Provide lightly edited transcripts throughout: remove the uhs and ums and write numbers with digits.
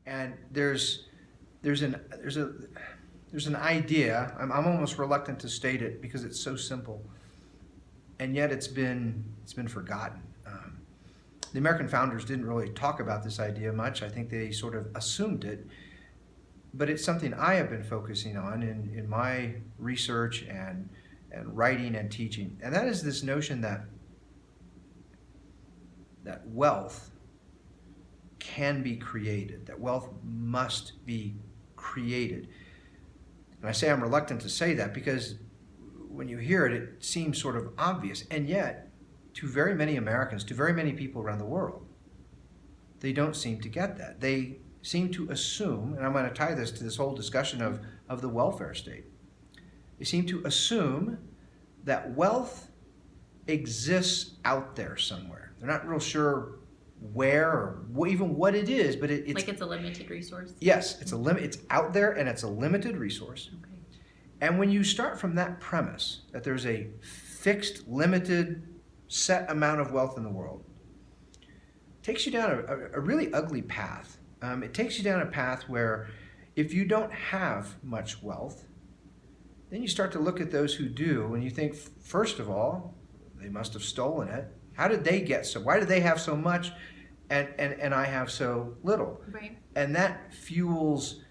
And there's an idea. I'm almost reluctant to state it because it's so simple, and yet it's been forgotten. The American founders didn't really talk about this idea much. I think they sort of assumed it, but it's something I have been focusing on in my research and writing and teaching, and that is this notion that wealth can be created, that wealth must be created. And I say I'm reluctant to say that because when you hear it, it seems sort of obvious. And yet, to very many Americans, to very many people around the world, they don't seem to get that. They seem to assume, and I'm going to tie this to this whole discussion of the welfare state. They seem to assume that wealth exists out there somewhere. They're not real sure where or even what it is, but it's like it's a limited resource. Yes, it's a limit. It's out there, and it's a limited resource. Okay. And when you start from that premise that there's a fixed, limited, set amount of wealth in the world, it takes you down a really ugly path. It takes you down a path where if you don't have much wealth, then you start to look at those who do, and you think, first of all, they must have stolen it. How did they get so? Why did they have so much, and I have so little? Right. And that fuels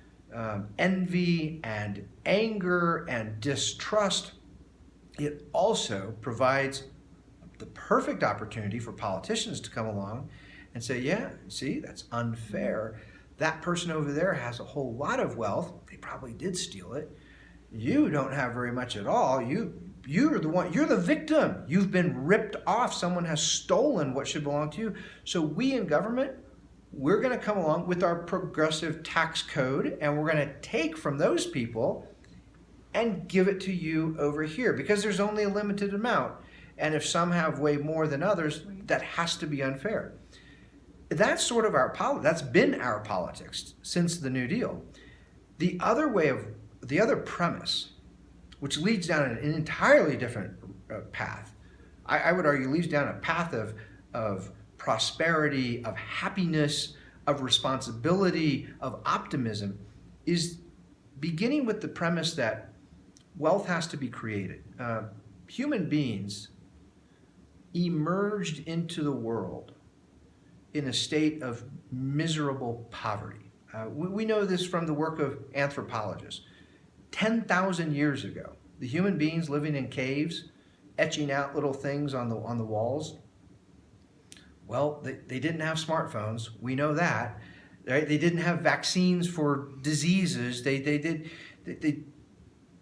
envy and anger and distrust. It also provides the perfect opportunity for politicians to come along and say, yeah, see, that's unfair. That person over there has a whole lot of wealth. They probably did steal it. You don't have very much at all. You're the one, you're the victim. You've been ripped off. Someone has stolen what should belong to you. So we in government, we're going to come along with our progressive tax code, and we're going to take from those people and give it to you over here because there's only a limited amount. And if some have way more than others, that has to be unfair. That's sort of that's been our politics since the New Deal. The other premise, which leads down an entirely different path, I would argue leads down a path of prosperity, of happiness, of responsibility, of optimism, is beginning with the premise that wealth has to be created. Human beings emerged into the world in a state of miserable poverty. We know this from the work of anthropologists. 10,000 years ago, the human beings living in caves, etching out little things on the walls, well, they didn't have smartphones. We know that. Right? They didn't have vaccines for diseases. They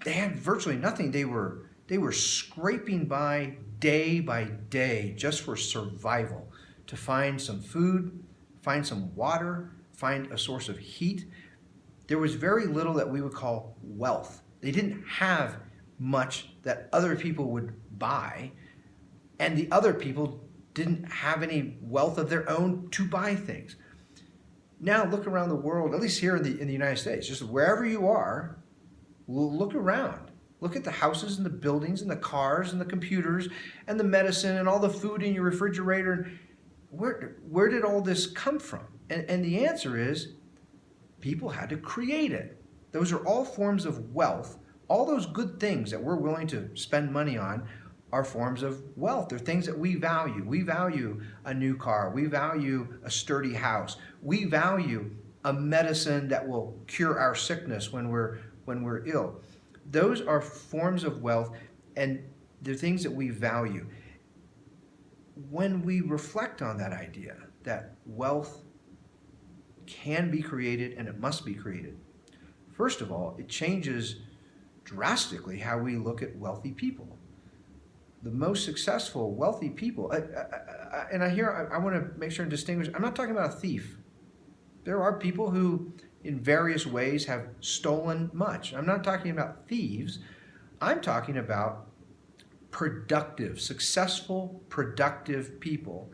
had virtually nothing. They were scraping by day just for survival, to find some food, find some water, find a source of heat. There was very little that we would call wealth. They didn't have much that other people would buy, and the other people didn't have any wealth of their own to buy things. Now look around the world, at least here in the United States, just wherever you are, look around. Look at the houses and the buildings and the cars and the computers and the medicine and all the food in your refrigerator. Where did all this come from? And the answer is people had to create it. Those are all forms of wealth. All those good things that we're willing to spend money on are forms of wealth. They're things that we value. We value a new car. We value a sturdy house. We value a medicine that will cure our sickness when we're ill. Those are forms of wealth, and they're things that we value. When we reflect on that idea that wealth can be created and it must be created, first of all, it changes drastically how we look at wealthy people. The most successful, wealthy people, and I want to make sure and distinguish, I'm not talking about a thief. There are people who, in various ways, have stolen much. I'm not talking about thieves. I'm talking about productive, successful, productive people.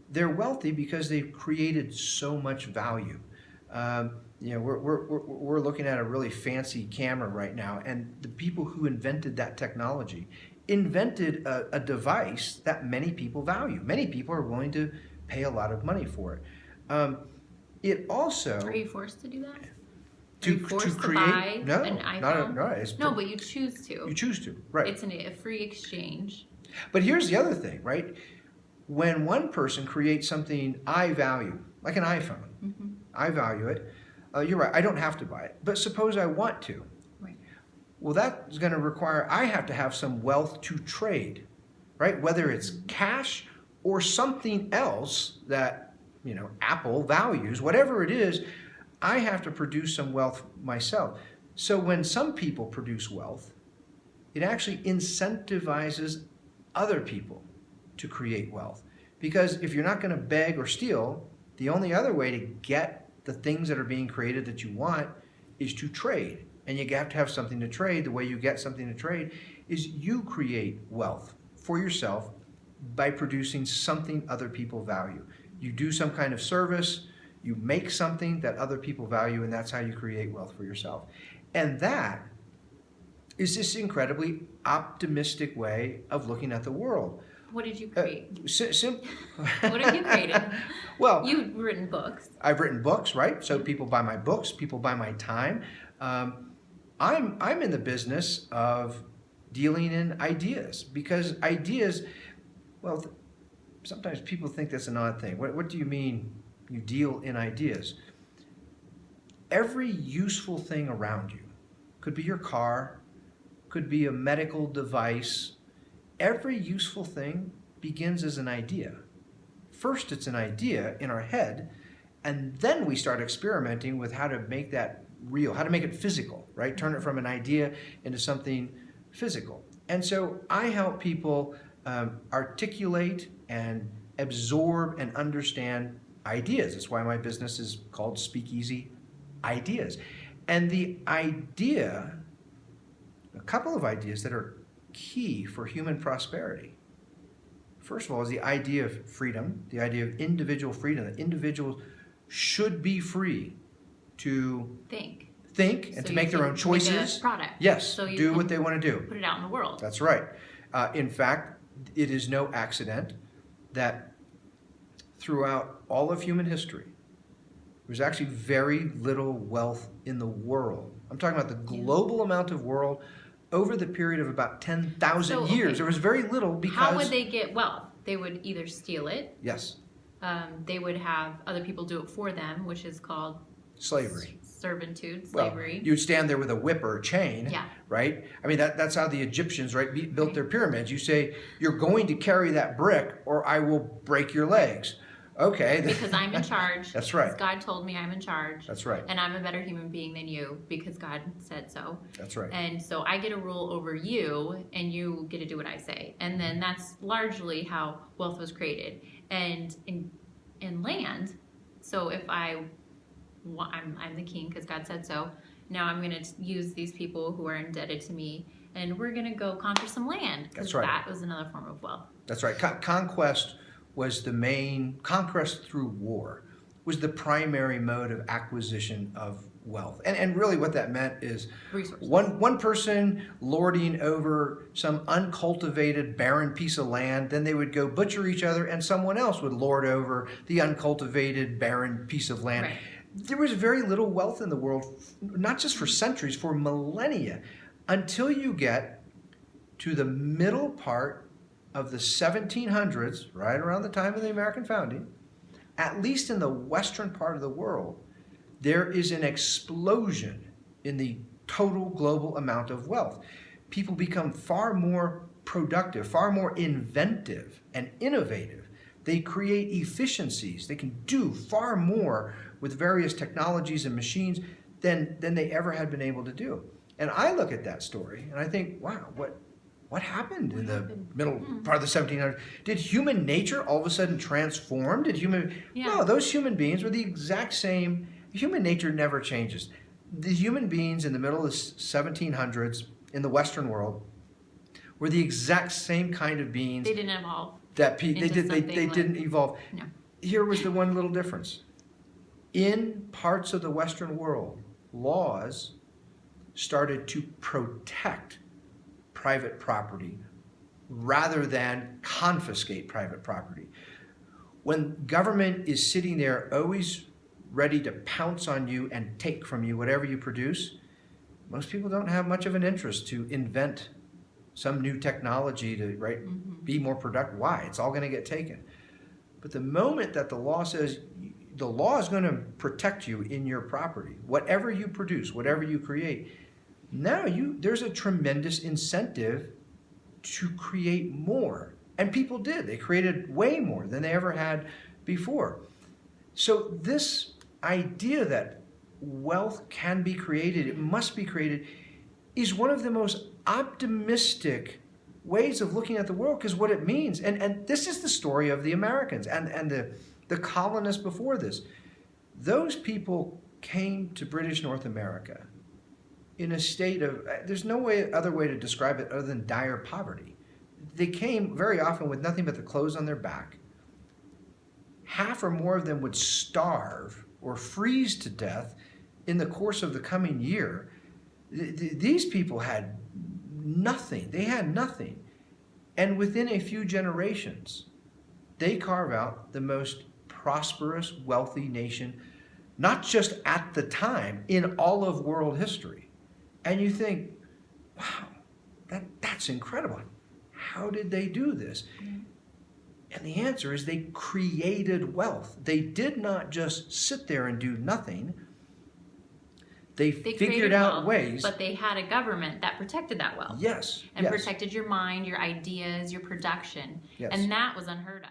They're wealthy because they've created so much value. We're looking at a really fancy camera right now, and the people who invented that technology invented a device that many people value. Many people are willing to pay a lot of money for it. It also... Are you forced to do that? To Are you forced create... to buy no, an iPhone? no, But you choose to. You choose to, right. It's a free exchange. But here's the other thing, right? When one person creates something I value, like an iPhone, I value it, you're right, I don't have to buy it. But suppose I want to. Right. Well, that's going to require I have to have some wealth to trade, right? Whether it's cash or something else that, Apple values, whatever it is, I have to produce some wealth myself. So when some people produce wealth, it actually incentivizes other people to create wealth. Because if you're not going to beg or steal, the only other way to get the things that are being created that you want is to trade. And you have to have something to trade. The way you get something to trade is you create wealth for yourself by producing something other people value. You do some kind of service, you make something that other people value, and that's how you create wealth for yourself. And that is this incredibly optimistic way of looking at the world. What did you create? What have you created? Well, you've written books. I've written books, right? So people buy my books, people buy my time. I'm in the business of dealing in ideas, because ideas, well, sometimes people think that's an odd thing. What do you mean you deal in ideas? Every useful thing around you, could be your car, could be a medical device. Every useful thing begins as an idea. First, it's an idea in our head, and then we start experimenting with how to make that real, how to make it physical, right? Turn it from an idea into something physical. And so I help people articulate and absorb and understand ideas. That's why my business is called Speakeasy Ideas. And the idea, a couple of ideas that are key for human prosperity. First of all is the idea of freedom, the idea of individual freedom, that individuals should be free to think and so to make their own choices. Make a product. Yes, so you do what they want to do. Put it out in the world. That's right. In fact, it is no accident that throughout all of human history, there's actually very little wealth in the world. I'm talking about the global amount of world over the period of about 10,000 years. There was very little because... How would they get wealth? They would either steal it. Yes. They would have other people do it for them, which is called... slavery. Servitude, slavery. Well, you'd stand there with a whip or a chain, yeah. Right? I mean, that's how the Egyptians, right, built their pyramids. You say, you're going to carry that brick or I will break your legs. Okay. Because I'm in charge. That's right. God told me I'm in charge. That's right. And I'm a better human being than you because God said so. That's right. And so I get to rule over you and you get to do what I say. And then that's largely how wealth was created. And in land, so if I'm the king because God said so, now I'm going to use these people who are indebted to me and we're going to go conquer some land. That's right. That was another form of wealth. That's right. Conquest was the main, conquest through war was the primary mode of acquisition of wealth. And really what that meant is resources. One person lording over some uncultivated barren piece of land, then they would go butcher each other and someone else would lord over the uncultivated barren piece of land. Right. There was very little wealth in the world, not just for centuries, for millennia, until you get to the middle part of the 1700s, right around the time of the American founding, at least in the western part of the world, there is an explosion in the total global amount of wealth. People become far more productive, far more inventive and innovative. They create efficiencies. They can do far more with various technologies and machines than they ever had been able to do. And I look at that story and I think, wow, what happened in the middle part of the 1700s? Did human nature all of a sudden transform? No, those human beings were the exact same. Human nature never changes. The human beings in the middle of the 1700s in the Western world were the exact same kind of beings. They didn't evolve. They didn't evolve. No. Here was the one little difference. In parts of the Western world, laws started to protect private property rather than confiscate private property. When government is sitting there always ready to pounce on you and take from you whatever you produce, most people don't have much of an interest to invent some new technology to be more productive. Why? It's all going to get taken. But the moment that the law says the law is going to protect you in your property, whatever you produce, whatever you create, now there's a tremendous incentive to create more. And people did. They created way more than they ever had before. So this idea that wealth can be created, it must be created, is one of the most optimistic ways of looking at the world, because what it means, and this is the story of the Americans and the colonists before this. Those people came to British North America in a state of, there's no other way to describe it other than dire poverty. They came very often with nothing but the clothes on their back. Half or more of them would starve or freeze to death in the course of the coming year. These people had nothing. They had nothing. And within a few generations, they carve out the most prosperous, wealthy nation, not just at the time, in all of world history. And you think, wow, that's incredible. How did they do this? And the answer is they created wealth. They did not just sit there and do nothing. They figured out wealth, ways. But they had a government that protected that wealth. Yes. And protected your mind, your ideas, your production. Yes. And that was unheard of.